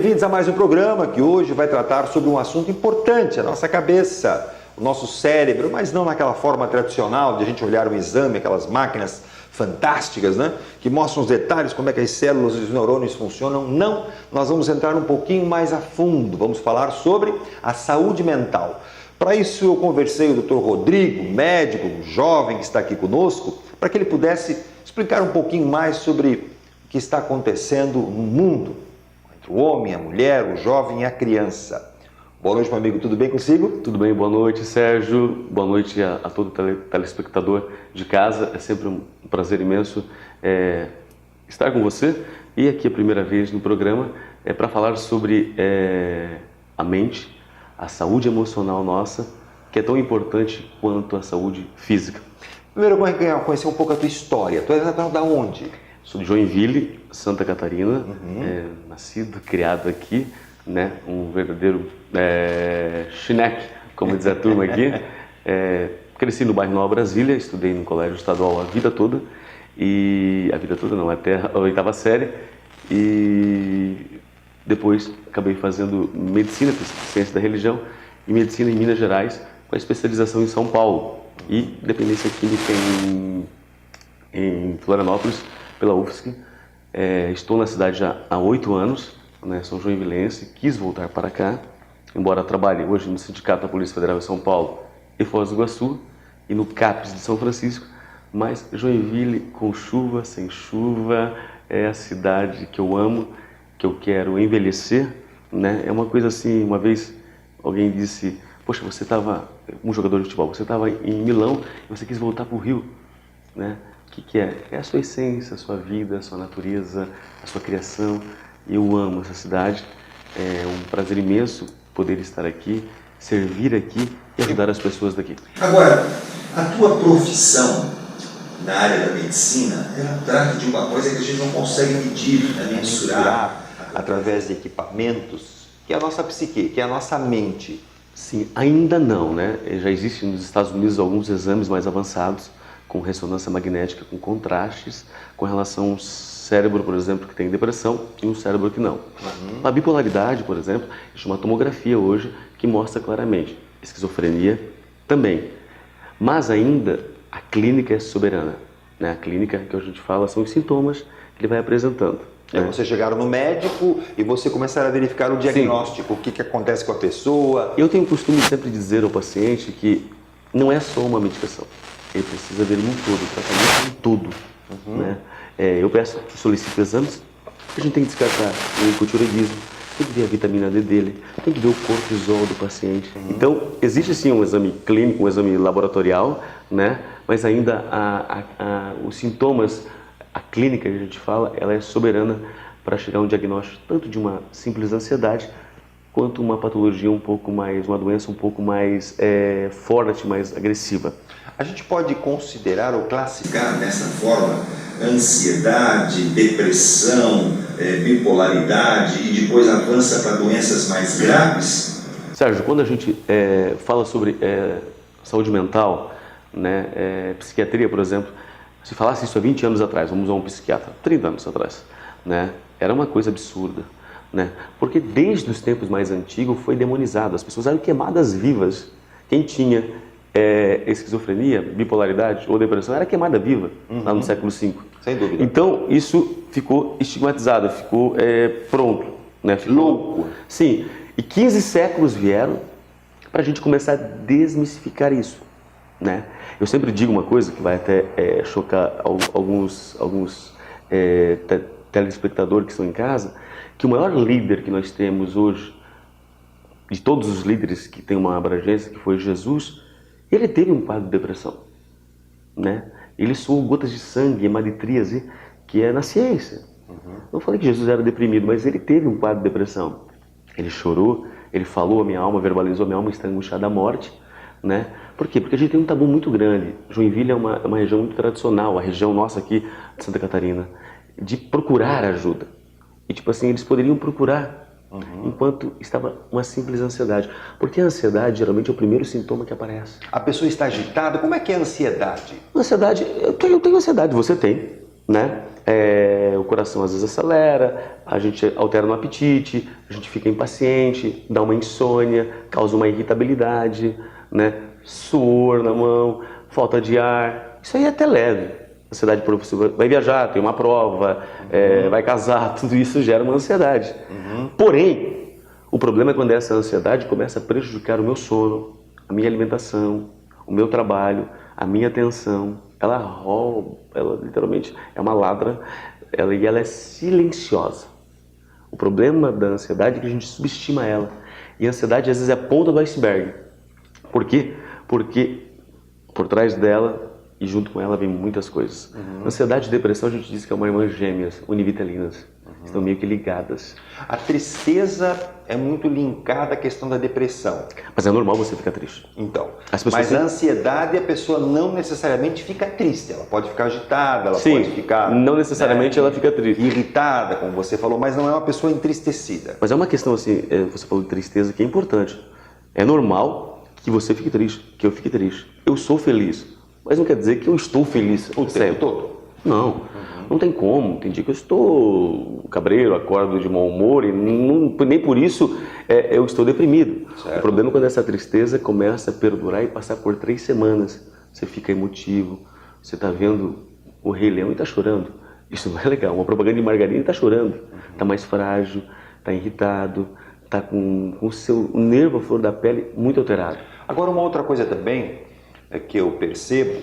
bem-vindos a mais um programa que hoje vai tratar sobre um assunto importante, a nossa cabeça, o nosso cérebro, mas não naquela forma tradicional de a gente olhar um exame, aquelas máquinas fantásticas, né? Que mostram os detalhes, como é que as células e os neurônios funcionam. Não, nós vamos entrar um pouquinho mais a fundo, vamos falar sobre a saúde mental. Para isso eu conversei com o Dr. Rodrigo, médico, um jovem que está aqui conosco, para que ele pudesse explicar um pouquinho mais sobre o que está acontecendo no mundo, entre o homem, a mulher, o jovem e a criança. Boa noite, meu amigo, tudo bem consigo? Tudo bem, boa noite, Sérgio. Boa noite a todo telespectador de casa. É sempre um prazer imenso estar com você. E aqui a primeira vez no programa para falar sobre a mente, a saúde emocional nossa, que é tão importante quanto a saúde física. Primeiro eu quero conhecer um pouco a tua história. Tu és natural da onde? Sou de Joinville, Santa Catarina, nascido, criado aqui, né? Um verdadeiro chineque, como diz a turma aqui. Cresci no bairro Nova Brasília, estudei no colégio estadual a vida toda, até a 8ª série, e depois acabei fazendo medicina, ciência da religião, e medicina em Minas Gerais, com a especialização em São Paulo, e dependência química em Florianópolis, pela UFSC. Estou na cidade já há 8 anos, né? Sou joinvilense, quis voltar para cá, embora trabalhe hoje no Sindicato da Polícia Federal em São Paulo e Foz do Iguaçu, e no CAPES de São Francisco, mas Joinville, com chuva, sem chuva, é a cidade que eu amo, que eu quero envelhecer, né? É uma coisa assim, uma vez alguém disse, poxa, você estava, um jogador de futebol, você estava em Milão e você quis voltar para o Rio, né? O que é? É a sua essência, a sua vida, a sua natureza, a sua criação. Eu amo essa cidade, é um prazer imenso poder estar aqui, servir aqui e ajudar as pessoas daqui. Agora, a tua profissão na área da medicina, ela trata de uma coisa que a gente não consegue medir, mensurar. Através de equipamentos, que é a nossa psique, que é a nossa mente. Sim, ainda não, né? Já existem nos Estados Unidos alguns exames mais avançados, com ressonância magnética, com contrastes, com relação ao cérebro, por exemplo, que tem depressão e um cérebro que não. A bipolaridade, por exemplo, existe uma tomografia hoje que mostra claramente. Esquizofrenia também. Mas ainda a clínica é soberana, né? A clínica que a gente fala são os sintomas que ele vai apresentando. Né? Você chegaram no médico e você começar a verificar o diagnóstico, Sim. O que acontece com a pessoa. Eu tenho o costume sempre de dizer ao paciente que não é só uma medicação. Ele precisa ver um todo, o tratamento um todo. Né? Eu solicito exames, a gente tem que descartar o hipotireoidismo, tem que ver a vitamina D dele, tem que ver o cortisol do paciente. Então, existe sim um exame clínico, um exame laboratorial, né? Mas ainda os sintomas, a clínica que a gente fala, ela é soberana para chegar a um diagnóstico tanto de uma simples ansiedade, quanto uma patologia um pouco mais, uma doença um pouco mais forte, mais agressiva. A gente pode considerar ou classificar dessa forma ansiedade, depressão, bipolaridade e depois avança para doenças mais graves? Sérgio, quando a gente fala sobre saúde mental, né, psiquiatria, por exemplo, se falasse isso há 20 anos atrás, vamos usar um psiquiatra, 30 anos atrás, né, era uma coisa absurda. Né? Porque desde os tempos mais antigos foi demonizado, as pessoas eram queimadas vivas. Quem tinha esquizofrenia, bipolaridade ou depressão era queimada viva lá no século V. Sem dúvida. Então isso ficou estigmatizado, ficou pronto, né? Ficou louco. Sim, e 15 séculos vieram para a gente começar a desmistificar isso. Né? Eu sempre digo uma coisa que vai até chocar alguns telespectadores que estão em casa, que o maior líder que nós temos hoje, de todos os líderes que tem uma abrangência, que foi Jesus, ele teve um quadro de depressão, né? Ele suou gotas de sangue, hematitríase, que é na ciência. Não falei que Jesus era deprimido, mas ele teve um quadro de depressão. Ele chorou, ele falou a minha alma, verbalizou a minha alma, está angustiada da morte, né? Por quê? Porque a gente tem um tabu muito grande. Joinville é uma região muito tradicional, a região nossa aqui de Santa Catarina, de procurar ajuda. E tipo assim, eles poderiam procurar enquanto estava uma simples ansiedade. Porque a ansiedade geralmente é o primeiro sintoma que aparece. A pessoa está agitada, como é que é a ansiedade? Ansiedade, eu tenho ansiedade, você tem, né? O coração às vezes acelera, a gente altera no apetite, a gente fica impaciente, dá uma insônia, causa uma irritabilidade, né? Suor na mão, falta de ar. Isso aí é até leve. Ansiedade por você vai viajar, tem uma prova, vai casar, tudo isso gera uma ansiedade. Porém, o problema é quando essa ansiedade começa a prejudicar o meu sono, a minha alimentação, o meu trabalho, a minha atenção. Ela rouba, ela literalmente é uma ladra, e ela é silenciosa. O problema da ansiedade é que a gente subestima ela. E a ansiedade às vezes é a ponta do iceberg. Por quê? Porque por trás dela e junto com ela vem muitas coisas. Ansiedade e depressão a gente diz que é uma irmã gêmeas, univitelinas. Estão meio que ligadas. A tristeza é muito linkada à questão da depressão. Mas é normal você ficar triste. Então, As pessoas mas a ansiedade, a pessoa não necessariamente fica triste. Ela pode ficar agitada, ela Sim, pode ficar... não necessariamente ela fica triste. Irritada, como você falou, mas não é uma pessoa entristecida. Mas é uma questão assim, você falou de tristeza, que é importante. É normal que você fique triste, que eu fique triste. Eu sou feliz, mas não quer dizer que eu estou feliz O tempo todo. Não, não tem como. Tem dia que eu estou cabreiro, acordo de mau humor e nem por isso eu estou deprimido. Certo. O problema é quando essa tristeza começa a perdurar e passar por 3 semanas. Você fica emotivo, você está vendo o Rei Leão e está chorando. Isso não é legal. Uma propaganda de margarina e está chorando. Está mais frágil, está irritado, está com o seu nervo à flor da pele muito alterado. Agora, uma outra coisa também que eu percebo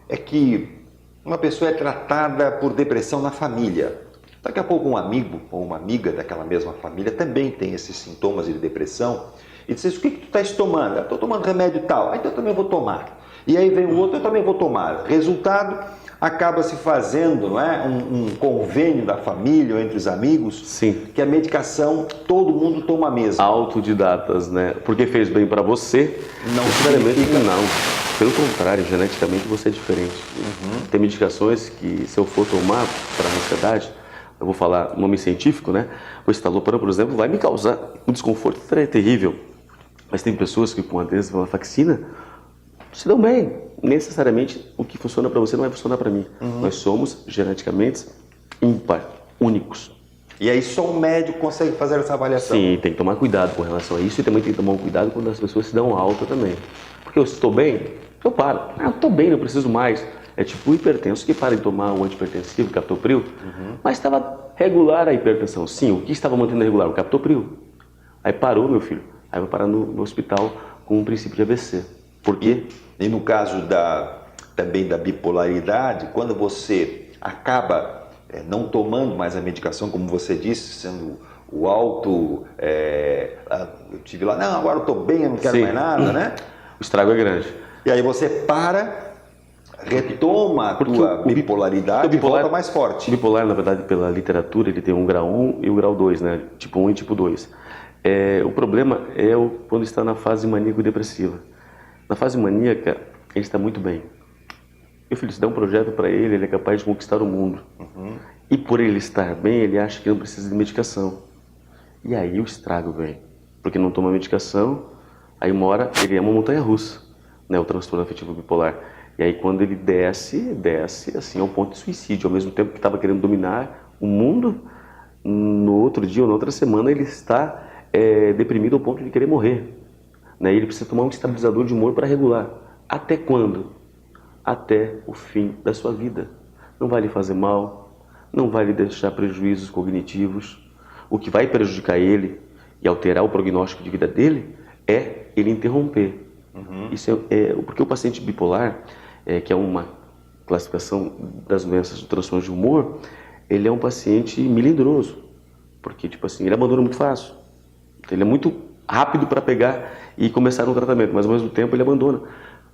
é que uma pessoa é tratada por depressão na família. Daqui a pouco um amigo ou uma amiga daquela mesma família também tem esses sintomas de depressão e diz: o que tu estás tomando? Estou tomando remédio tal, então eu também vou tomar. E aí vem o outro, eu também vou tomar. Resultado, acaba se fazendo, não é, um convênio da família ou entre os amigos. Sim. Que a medicação todo mundo toma mesmo. Autodidatas, né? Porque fez bem para você, Não necessariamente significa- não. Pelo contrário, geneticamente você é diferente. Tem medicações que, se eu for tomar para a ansiedade, eu vou falar nome científico, né? O estalopram, por exemplo, vai me causar um desconforto terrível. Mas tem pessoas que com a desvenlafaxina se dão bem. Necessariamente o que funciona para você não vai funcionar para mim. Nós somos geneticamente ímpar, únicos. E aí só um médico consegue fazer essa avaliação. Sim, tem que tomar cuidado com relação a isso e também tem que tomar um cuidado quando as pessoas se dão alta também. Porque eu estou bem, eu paro. Eu estou bem, não preciso mais. É tipo o hipertenso que para de tomar o antihipertensivo, captopril, mas estava regular a hipertensão. Sim, o que estava mantendo regular? O captopril. Aí parou, meu filho. Aí vai parar no hospital com um princípio de AVC. Por quê? E no caso também da bipolaridade, quando você acaba não tomando mais a medicação, como você disse, sendo o alto... eu tive lá, não, agora eu estou bem, eu não quero Sim. mais nada, né? O estrago é grande. E aí você retoma a tua bipolaridade e volta mais forte. O bipolar, na verdade, pela literatura, ele tem um grau 1 e o grau 2, né? Tipo 1 e tipo 2. O problema é quando está na fase maníaco-depressiva. Na fase maníaca, ele está muito bem. Meu filho, se dá um projeto para ele, ele é capaz de conquistar o mundo. E por ele estar bem, ele acha que não precisa de medicação. E aí o estrago vem. Porque não toma medicação, aí uma hora ele é uma montanha-russa, né? O transtorno afetivo bipolar. E aí quando ele desce assim ao ponto de suicídio. Ao mesmo tempo que estava querendo dominar o mundo, no outro dia ou na outra semana ele está deprimido ao ponto de querer morrer. Né? Ele precisa tomar um estabilizador de humor para regular. Até quando? Até o fim da sua vida. Não vai lhe fazer mal, não vai lhe deixar prejuízos cognitivos. O que vai prejudicar ele e alterar o prognóstico de vida dele é ele interromper. Isso porque o paciente bipolar, que é uma classificação das doenças do transtorno de humor, ele é um paciente melindroso. Porque, tipo assim, ele abandona muito fácil. Ele é muito rápido para pegar e começar um tratamento, mas ao mesmo tempo ele abandona.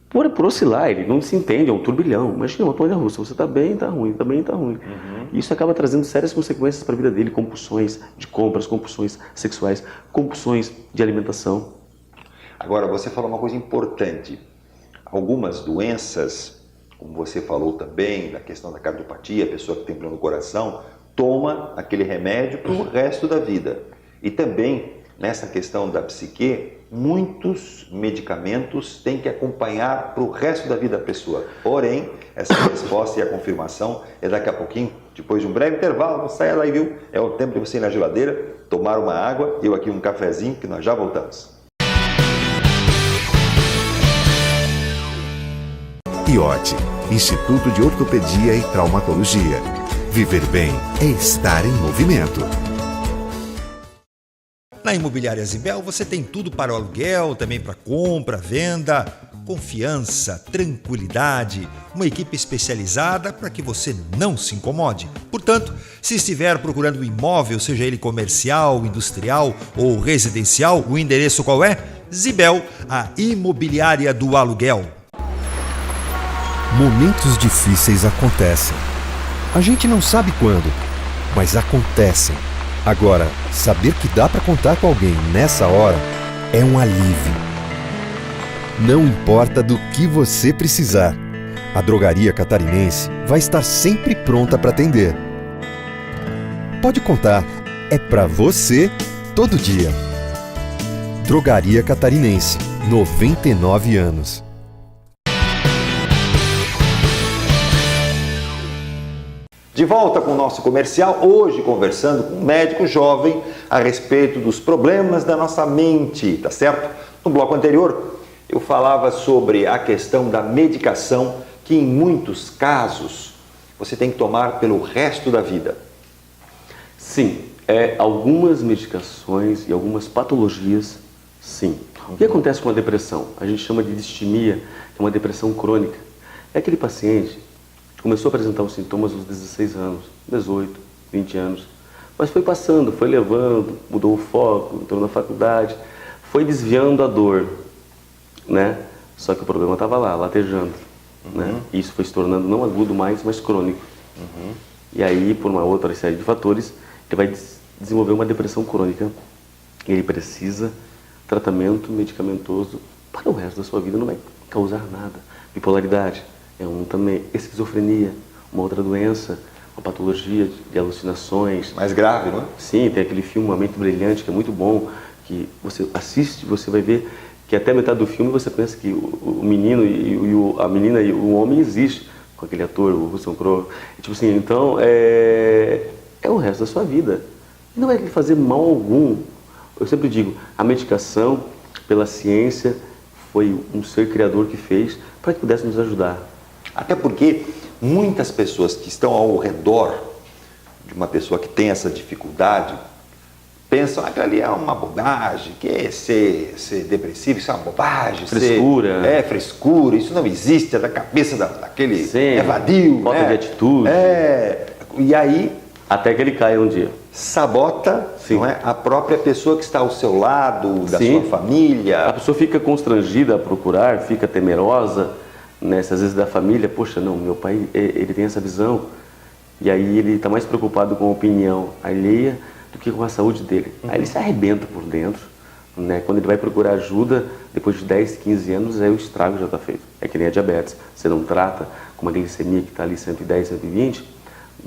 Por oscilar, ele não se entende, é um turbilhão. Imagina uma montanha-russa, você está bem, está ruim, está bem, está ruim. E isso acaba trazendo sérias consequências para a vida dele, compulsões de compras, compulsões sexuais, compulsões de alimentação. Agora, você falou uma coisa importante. Algumas doenças, como você falou também, da questão da cardiopatia, a pessoa que tem problema no coração, toma aquele remédio para o resto da vida. E também, nessa questão da psique, muitos medicamentos têm que acompanhar para o resto da vida da pessoa. Porém, essa resposta e a confirmação é daqui a pouquinho, depois de um breve intervalo. Não saia daí, viu? É o tempo de você ir na geladeira, tomar uma água, eu aqui um cafezinho, que nós já voltamos. IOT, Instituto de Ortopedia e Traumatologia. Viver bem é estar em movimento. Na Imobiliária Zibel você tem tudo para o aluguel, também para compra, venda, confiança, tranquilidade, uma equipe especializada para que você não se incomode. Portanto, se estiver procurando um imóvel, seja ele comercial, industrial ou residencial, o endereço qual é? Zibel, a imobiliária do aluguel. Momentos difíceis acontecem. A gente não sabe quando, mas acontecem. Agora, saber que dá para contar com alguém nessa hora é um alívio. Não importa do que você precisar, a Drogaria Catarinense vai estar sempre pronta para atender. Pode contar, é para você todo dia. Drogaria Catarinense, 99 anos. De volta com o nosso comercial, hoje conversando com um médico jovem a respeito dos problemas da nossa mente, tá certo? No bloco anterior, eu falava sobre a questão da medicação que em muitos casos você tem que tomar pelo resto da vida. Sim, algumas medicações e algumas patologias, sim. O que acontece com a depressão? A gente chama de distimia, que é uma depressão crônica. É aquele paciente começou a apresentar os sintomas aos 16 anos, 18, 20 anos, mas foi passando, foi levando, mudou o foco, entrou na faculdade, foi desviando a dor, né? Só que o problema estava lá, latejando, né? E isso foi se tornando não agudo mais, mas crônico. E aí, por uma outra série de fatores, ele vai desenvolver uma depressão crônica. E ele precisa tratamento medicamentoso para o resto da sua vida, não vai causar nada. Bipolaridade é um também, esquizofrenia, uma outra doença, uma patologia de alucinações. Mais grave, não é? Sim, tem aquele filme Uma Mente Brilhante, que é muito bom, que você assiste, você vai ver que até metade do filme você pensa que o menino a menina e o homem existe, com aquele ator, o Russell Crowe. Tipo assim, então é o resto da sua vida. Não vai lhe fazer mal algum. Eu sempre digo, a medicação, pela ciência, foi um ser criador que fez para que pudesse nos ajudar. Até porque muitas pessoas que estão ao redor de uma pessoa que tem essa dificuldade pensam que ali é uma bobagem, que é ser depressivo, isso é uma bobagem. Frescura. Frescura, isso não existe, é da cabeça daquele Sim, vadio. Falta de atitude. E aí até que ele caia um dia. Sabota, não é, a própria pessoa que está ao seu lado, da Sim. sua família. A pessoa fica constrangida a procurar, fica temerosa, né? Às vezes da família, poxa, não, meu pai, ele tem essa visão, e aí ele está mais preocupado com a opinião alheia do que com a saúde dele. Aí ele se arrebenta por dentro, né? Quando ele vai procurar ajuda, depois de 10, 15 anos, aí o estrago já está feito. É que nem a diabetes, você não trata com uma glicemia que está ali 110, 120,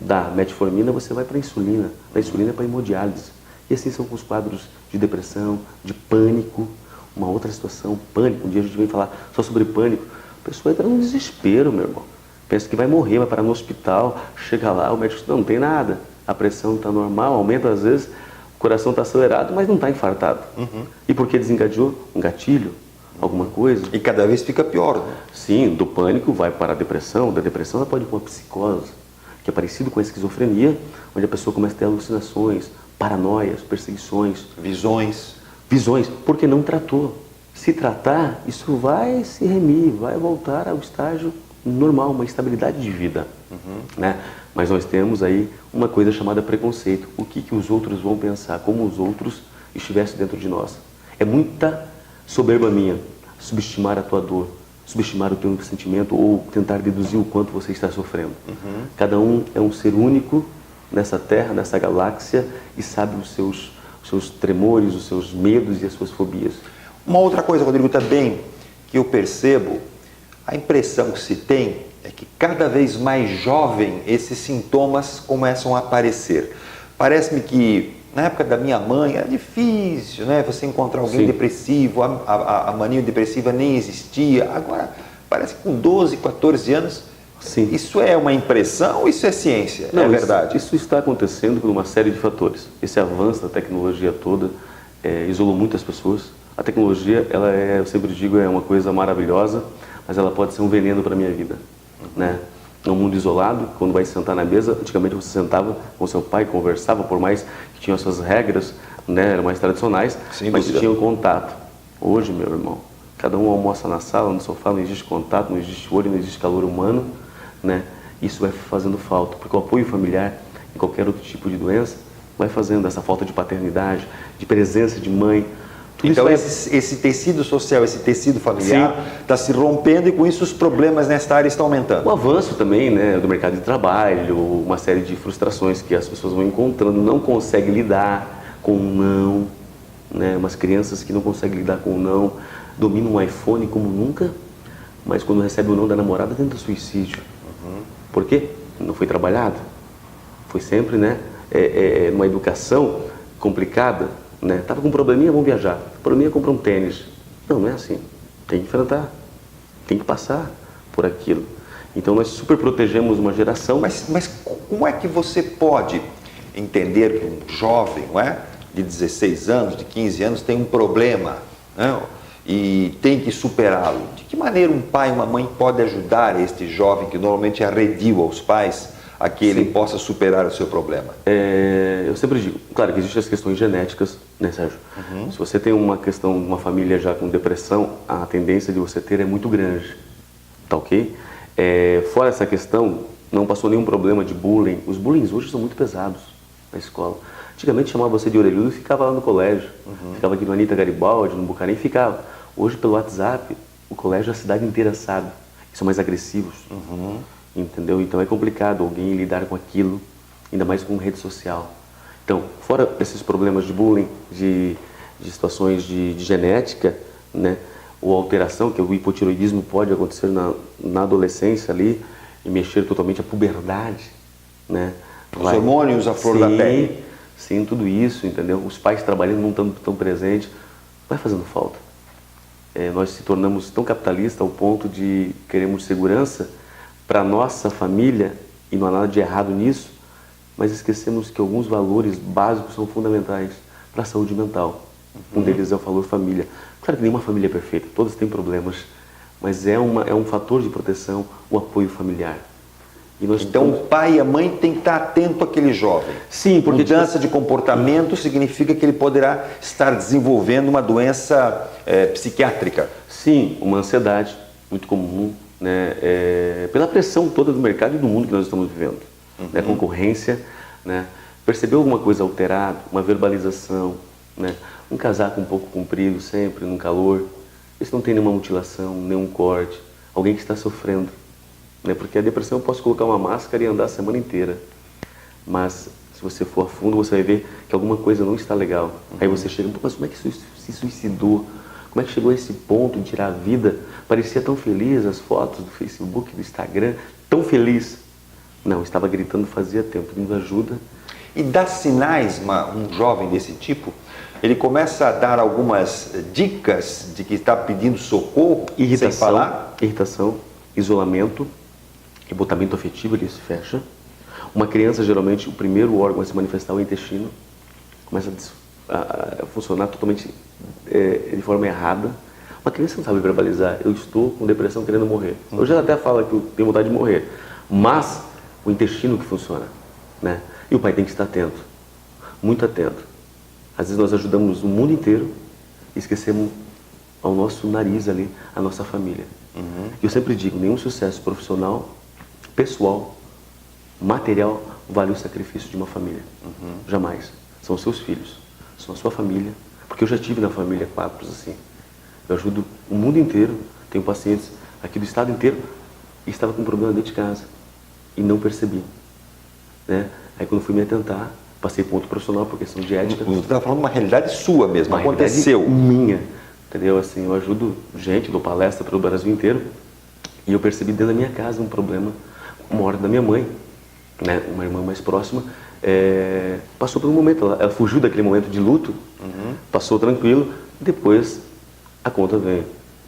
da metformina você vai para a insulina, da insulina para a hemodiálise. E assim são com os quadros de depressão, de pânico, uma outra situação, pânico. Um dia a gente vem falar só sobre pânico, a pessoa entra num desespero, meu irmão. Pensa que vai morrer, vai parar no hospital, chega lá, o médico diz, não tem nada, a pressão está normal, aumenta às vezes, o coração está acelerado, mas não está infartado. E por que desengadeou? Um gatilho, alguma coisa. E cada vez fica pior, né? Sim, do pânico vai para a depressão, da depressão ela pode ir para uma psicose, que é parecido com a esquizofrenia, onde a pessoa começa a ter alucinações, paranoias, perseguições. Visões, porque não tratou. Se tratar, isso vai se remir, vai voltar ao estágio normal, uma estabilidade de vida. Né? Mas nós temos aí uma coisa chamada preconceito. O que os outros vão pensar, como os outros estivessem dentro de nós. É muita soberba minha, subestimar a tua dor, subestimar o teu sentimento ou tentar deduzir o quanto você está sofrendo. Cada um é um ser único nessa terra, nessa galáxia, e sabe os seus tremores, os seus medos e as suas fobias. Uma outra coisa, Rodrigo, também que eu percebo, a impressão que se tem é que cada vez mais jovem esses sintomas começam a aparecer. Parece-me que Na época da minha mãe era difícil, né? Você encontrar alguém Sim. depressivo, a mania depressiva nem existia. Agora, parece que com 12, 14 anos, Sim. isso é uma impressão ou isso é ciência? Não, é verdade? Isso está acontecendo por uma série de fatores. Esse avanço da tecnologia toda isolou muitas pessoas. A tecnologia, ela eu sempre digo, é uma coisa maravilhosa, mas ela pode ser um veneno para a minha vida, né? Num mundo isolado, quando vai sentar na mesa, antigamente você sentava com seu pai, conversava, por mais que tinham as suas regras, né, eram mais tradicionais, Sem mas dúvida. tinham contato. Hoje, meu irmão, cada um almoça na sala, no sofá, não existe contato, não existe olho, não existe calor humano, né? Isso vai fazendo falta, porque o apoio familiar em qualquer outro tipo de doença vai fazendo essa falta de paternidade, de presença de mãe. Tudo Então isso esse tecido social, esse tecido familiar está se rompendo e com isso os problemas nesta área estão aumentando. o avanço também, né, do mercado de trabalho, uma série de frustrações que as pessoas vão encontrando, não conseguem lidar com o não, né, umas crianças que não conseguem lidar com o não, dominam um iPhone como nunca, mas quando recebe o não da namorada tenta suicídio. Por quê? Não foi trabalhado. Foi sempre, né, numa educação complicada, né? Tava com um probleminha, vamos viajar. Probleminha, compra um tênis. Não, não é assim. Tem que enfrentar. Tem que passar por aquilo. Então nós super protegemos uma geração. Mas como é que você pode entender que um jovem, não é, de 16 anos, de 15 anos, tem um problema, né, e tem que superá-lo? De que maneira um pai e uma mãe pode ajudar este jovem que normalmente é arredio aos pais a que ele possa superar o seu problema? Eu sempre digo, claro que existem as questões genéticas, né, Sérgio? Se você tem uma questão, uma família já com depressão, a tendência de você ter é muito grande, tá ok? Fora essa questão, não passou nenhum problema de bullying. Os bullying hoje são muito pesados na escola. Antigamente chamava você de orelhudo e ficava lá no colégio. Ficava aqui no Anitta Garibaldi, no Bucarém, ficava. Hoje pelo WhatsApp, o colégio, a cidade inteira sabe. São mais agressivos. Entendeu? Então é complicado alguém lidar com aquilo, ainda mais com rede social. Então, fora esses problemas de bullying, de situações de genética, né, ou alteração, que o hipotiroidismo pode acontecer na adolescência ali, e mexer totalmente a puberdade, né? Os hormônios, a flor da pele. Sim, tudo isso, entendeu? Os pais trabalhando não estão tão presentes, vai fazendo falta. Nós se tornamos tão capitalistas ao ponto de queremos segurança para nossa família, e não há nada de errado nisso, mas esquecemos que alguns valores básicos são fundamentais para a saúde mental. Um deles é o valor família. Claro que nenhuma família é perfeita, todas têm problemas, mas é um fator de proteção, o apoio familiar. E nós Então o pai e a mãe têm que estar atento àquele jovem. Sim, porque mudança de comportamento significa que ele poderá estar desenvolvendo uma doença psiquiátrica. Sim, uma ansiedade muito comum, né, pela pressão toda do mercado e do mundo que nós estamos vivendo, né, concorrência, né, perceber alguma coisa alterada, uma verbalização, né, um casaco um pouco comprido sempre, num calor, isso não tem nenhuma mutilação, nenhum corte, alguém que está sofrendo, né, porque a depressão eu posso colocar uma máscara e andar a semana inteira, mas se você for a fundo você vai ver que alguma coisa não está legal, aí você chega, mas como é que se suicidou? Como é que chegou a esse ponto de tirar a vida? Parecia tão feliz, as fotos do Facebook, do Instagram, tão feliz. Não, estava gritando fazia tempo, pedindo ajuda. E dá sinais, um jovem desse tipo, ele começa a dar algumas dicas de que está pedindo socorro, sem falar? Irritação, isolamento, embotamento afetivo, ele se fecha. Uma criança, geralmente, o primeiro órgão a se manifestar é o intestino, começa a funcionar totalmente de forma errada. Uma criança não sabe verbalizar, eu estou com depressão querendo morrer. Hoje ela até fala que eu tenho vontade de morrer, mas o intestino que funciona, né? E o pai tem que estar atento, muito atento. Às vezes nós ajudamos o mundo inteiro e esquecemos ao nosso nariz ali, a nossa família. E eu sempre digo, nenhum sucesso profissional, pessoal, material, vale o sacrifício de uma família. Jamais. São os seus filhos, são a sua família, porque eu já tive na família quadros assim. Eu ajudo o mundo inteiro, tenho pacientes aqui do estado inteiro e estava com um problema dentro de casa e não percebi, né? Aí quando fui me atentar, passei para outro profissional por questão de ética. Você está falando de uma realidade sua mesmo, Uma aconteceu. realidade minha, entendeu? Assim, eu ajudo gente, dou palestra para o Brasil inteiro e eu percebi dentro da minha casa um problema, uma hora da minha mãe, né? Uma irmã mais próxima, passou por um momento, ela fugiu daquele momento de luto, passou tranquilo, depois a conta veio,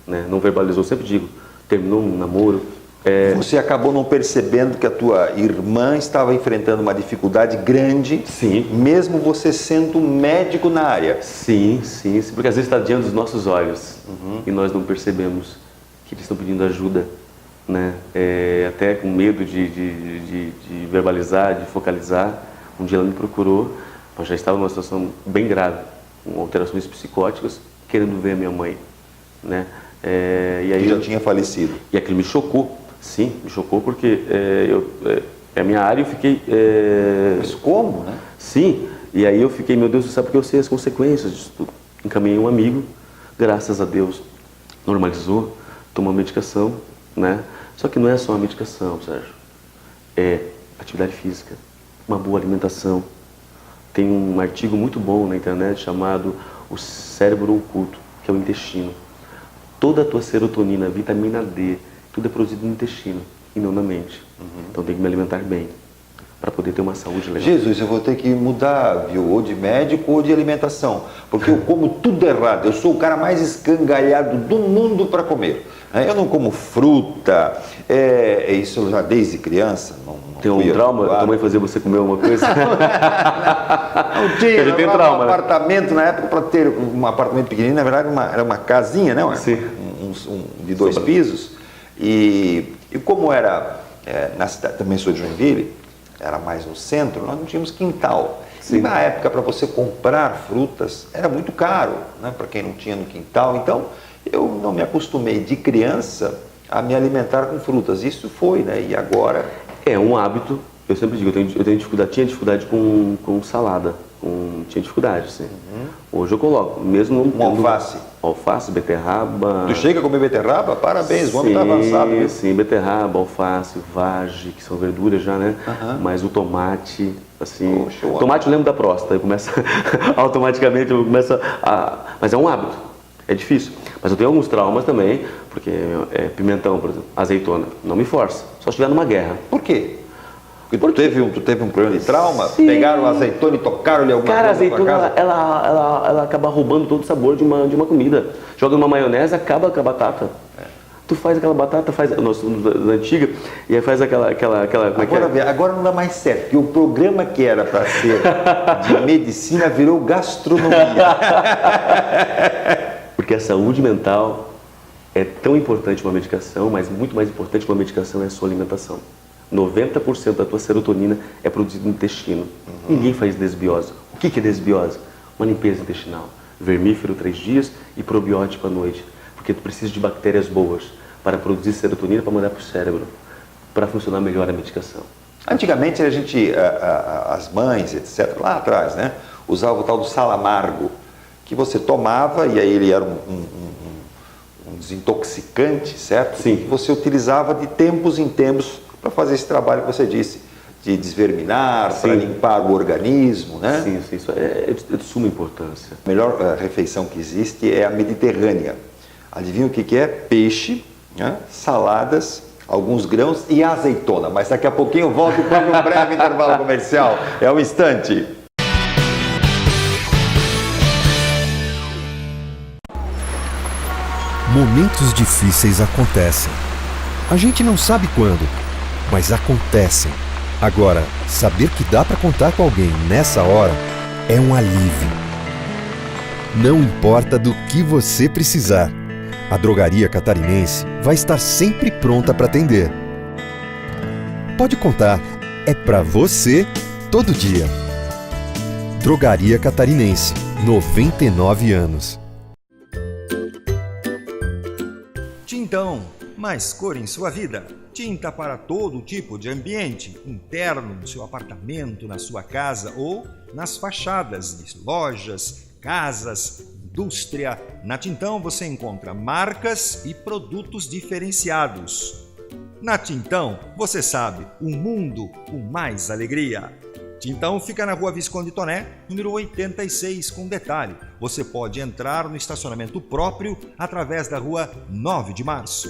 né? Não verbalizou, sempre digo, terminou um namoro. Você acabou não percebendo que a tua irmã estava enfrentando uma dificuldade grande, Sim. mesmo você sendo médico na área. Sim, porque às vezes está diante dos nossos olhos e nós não percebemos que eles estão pedindo ajuda, né? Até com medo de verbalizar, de focalizar. Um dia ela me procurou, eu já estava numa situação bem grave, com alterações psicóticas, querendo ver a minha mãe, né? E aí Que já tinha falecido. E aquilo me chocou, sim, me chocou porque é a minha área e eu fiquei... Mas como, né? Sim, e aí eu fiquei, meu Deus, você sabe porque eu sei as consequências disso tudo. Encaminhei um amigo, graças a Deus, normalizou, tomou medicação, né? Só que não é só a medicação, Sérgio. É atividade física, uma boa alimentação. Tem um artigo muito bom na internet chamado O Cérebro Oculto, que é o intestino. Toda a tua serotonina, vitamina D, tudo é produzido no intestino e não na mente. Então tem que me alimentar bem para poder ter uma saúde legal. Jesus, eu vou ter que mudar, viu? Ou de médico ou de alimentação. Porque eu como tudo errado. Eu sou o cara mais escangalhado do mundo para comer. Eu não como fruta. Isso já desde criança. Não tem um trauma? Tua mãe fazia você comer uma coisa? Não tinha. Ele tem eu trauma, um apartamento na época para ter um apartamento pequenininho. Na verdade, era uma casinha, né? Sim. De 2 pisos. E como era na cidade, também sou de Joinville, era mais no centro, nós não tínhamos quintal. Sim. E na época, para você comprar frutas, era muito caro, né? Para quem não tinha no quintal. Então, eu não me acostumei de criança a me alimentar com frutas. Isso foi, né? E agora... É um hábito. Eu sempre digo, eu tenho dificuldade, tinha dificuldade com salada. Tinha dificuldade, sim. Hoje eu coloco, mesmo... alface. Alface, beterraba... Tu chega a comer beterraba? Parabéns, o homem está avançado. Viu? Sim, beterraba, alface, vagem, que são verduras já, né? Mas o tomate, assim... Poxa, tomate eu lembro da próstata, eu começo automaticamente, eu começo Mas é um hábito, é difícil. Mas eu tenho alguns traumas também, porque pimentão, por exemplo, azeitona, não me força, só se estiver numa guerra. Por quê? Porque tu teve um problema de trauma? Sim. Pegaram a azeitona e tocaram-lhe alguma coisa? Cara, a azeitona, ela acaba roubando todo o sabor de uma comida. Joga numa maionese, acaba com a batata. Tu faz aquela batata, faz da antiga, e aí faz aquela agora não dá mais certo, porque o programa que era para ser de medicina virou gastronomia. Porque a saúde mental é tão importante uma medicação, mas muito mais importante que uma medicação é a sua alimentação. 90% da tua serotonina é produzida no intestino. Ninguém faz desbiose. O que é desbiose? Uma limpeza intestinal. Vermífero 3 dias e probiótico à noite. Porque tu precisa de bactérias boas para produzir serotonina para mandar para o cérebro, para funcionar melhor a medicação. Antigamente as mães, etc., lá atrás, né, usavam o tal do sal amargo, que você tomava e aí ele era um desintoxicante, certo? Sim. Que você utilizava de tempos em tempos para fazer esse trabalho que você disse, de desverminar, para limpar o organismo, né? Sim, isso é de suma importância. A melhor refeição que existe é a mediterrânea. Adivinha o que é? Peixe, né? Saladas, alguns grãos e azeitona. Mas daqui a pouquinho eu volto para um breve intervalo comercial. É um instante. Momentos difíceis acontecem. A gente não sabe quando, mas acontecem. Agora, saber que dá para contar com alguém nessa hora é um alívio. Não importa do que você precisar, a Drogaria Catarinense vai estar sempre pronta para atender. Pode contar, é para você todo dia. Drogaria Catarinense, 99 anos. Tintão, mais cor em sua vida. Tinta para todo tipo de ambiente, interno, no seu apartamento, na sua casa ou nas fachadas de lojas, casas, indústria. Na Tintão você encontra marcas e produtos diferenciados. Na Tintão, você sabe, um mundo com mais alegria. Tintão fica na Rua Visconde Toné, número 86, com detalhe. Você pode entrar no estacionamento próprio através da Rua 9 de Março.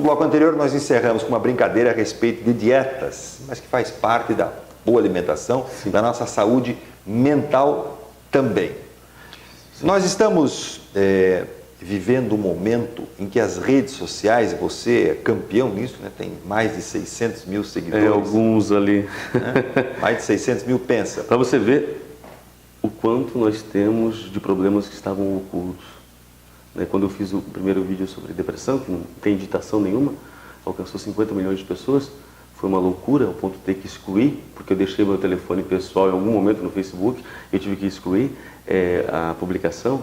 bloco anterior nós encerramos com uma brincadeira a respeito de dietas, mas que faz parte da boa alimentação, da nossa saúde mental também. Nós estamos vivendo um momento em que as redes sociais, você é campeão nisso, né? Tem mais de 600 mil seguidores. Alguns ali. Né? Mais de 600 mil, pensa. Para você ver o quanto nós temos de problemas que estavam ocultos. Quando eu fiz o primeiro vídeo sobre depressão, que não tem digitação nenhuma, alcançou 50 milhões de pessoas, foi uma loucura, ao ponto de ter que excluir, porque eu deixei meu telefone pessoal em algum momento no Facebook, eu tive que excluir a publicação.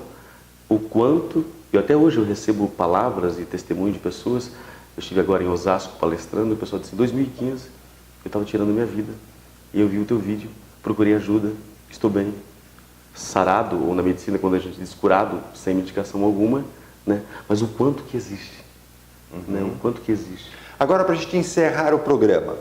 O quanto, e até hoje eu recebo palavras e testemunhos de pessoas, eu estive agora em Osasco palestrando, e o pessoal disse, em 2015 eu estava tirando a minha vida, e eu vi o teu vídeo, procurei ajuda, estou bem, sarado, ou na medicina quando a gente diz curado, sem medicação alguma, né? Mas o quanto que existe, né? O quanto que existe. Agora, para a gente encerrar o programa,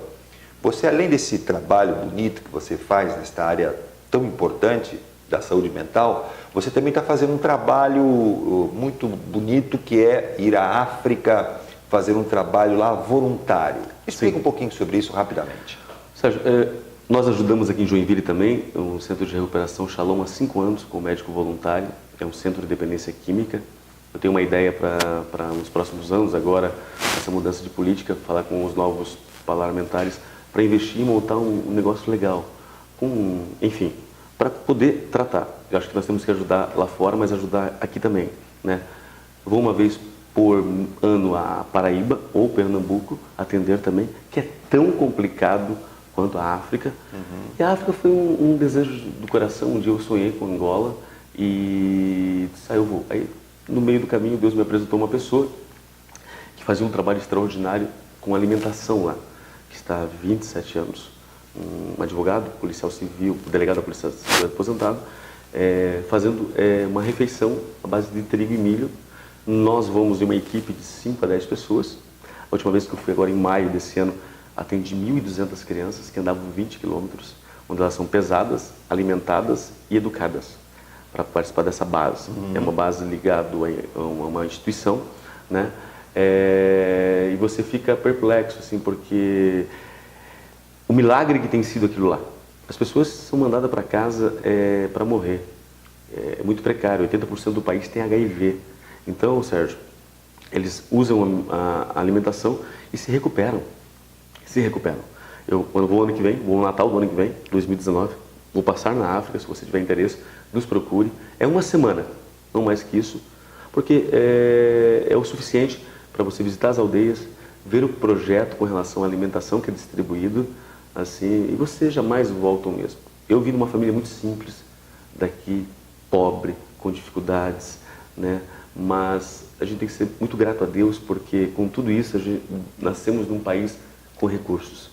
você, além desse trabalho bonito que você faz nesta área tão importante da saúde mental, você também está fazendo um trabalho muito bonito, que é ir à África, fazer um trabalho lá voluntário. Explica um pouquinho sobre isso rapidamente. Sérgio, nós ajudamos aqui em Joinville também, um centro de recuperação Shalom há 5 anos, com médico voluntário, é um centro de dependência química. Eu tenho uma ideia para nos próximos anos, agora, essa mudança de política, falar com os novos parlamentares, para investir e montar um negócio legal, enfim, para poder tratar. Eu acho que nós temos que ajudar lá fora, mas ajudar aqui também, né? Eu vou uma vez por ano a Paraíba ou Pernambuco atender também, que é tão complicado quanto a África. E a África foi um desejo do coração. Um dia eu sonhei com Angola e eu vou. Aí, no meio do caminho, Deus me apresentou uma pessoa que fazia um trabalho extraordinário com alimentação lá, que está há 27 anos. Um advogado, policial civil, delegado da Polícia Civil aposentado, fazendo uma refeição à base de trigo e milho. Nós vamos em uma equipe de 5 a 10 pessoas. A última vez que eu fui, agora em maio desse ano, atendi 1.200 crianças que andavam 20 quilômetros, onde elas são pesadas, alimentadas e educadas para participar dessa base. É uma base ligada a uma instituição, né? E você fica perplexo, assim, porque o milagre que tem sido aquilo lá. As pessoas são mandadas para casa para morrer. É muito precário, 80% do país tem HIV. Então, Sérgio, eles usam a alimentação e se recuperam. Quando eu vou ano que vem, vou no Natal do ano que vem, 2019, vou passar na África, se você tiver interesse, nos procure. É uma semana, não mais que isso, porque é o suficiente para você visitar as aldeias, ver o projeto com relação à alimentação que é distribuído, assim, e você jamais volta ao mesmo. Eu vim de uma família muito simples, daqui, pobre, com dificuldades, né? Mas a gente tem que ser muito grato a Deus, porque com tudo isso nascemos num país com recursos.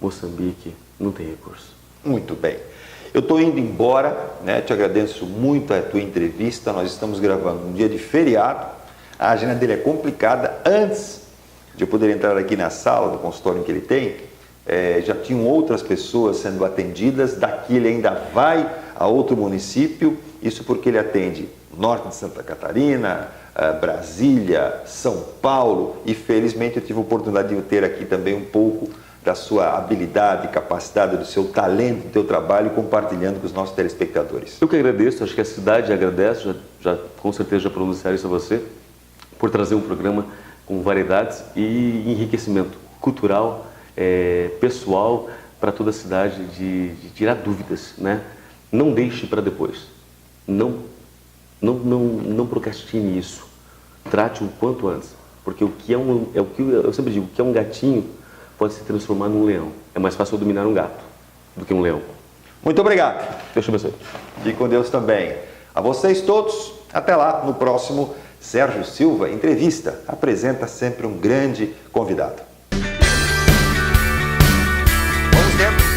Moçambique não tem recurso. Muito bem. Eu estou indo embora, né? Te agradeço muito a tua entrevista. Nós estamos gravando um dia de feriado. A agenda dele é complicada. Antes de eu poder entrar aqui na sala do consultório que ele tem, já tinham outras pessoas sendo atendidas. Daqui ele ainda vai a outro município. Isso porque ele atende norte de Santa Catarina, Brasília, São Paulo, e felizmente eu tive a oportunidade de ter aqui também um pouco da sua habilidade, capacidade, do seu talento, do seu trabalho, compartilhando com os nossos telespectadores. Eu que agradeço, acho que a cidade agradece, com certeza já pronunciaram isso a você, por trazer um programa com variedades e enriquecimento cultural, pessoal, para toda a cidade, de tirar dúvidas, né? Não deixe para depois, não procrastine isso, trate o quanto antes, porque o que eu sempre digo, o que é um gatinho pode se transformar num leão. É mais fácil dominar um gato do que um leão. Muito obrigado. Deus te abençoe. E com Deus também. A vocês todos, até lá no próximo Sérgio Silva Entrevista. Apresenta sempre um grande convidado. Vamos dentro.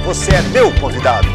Você é meu convidado.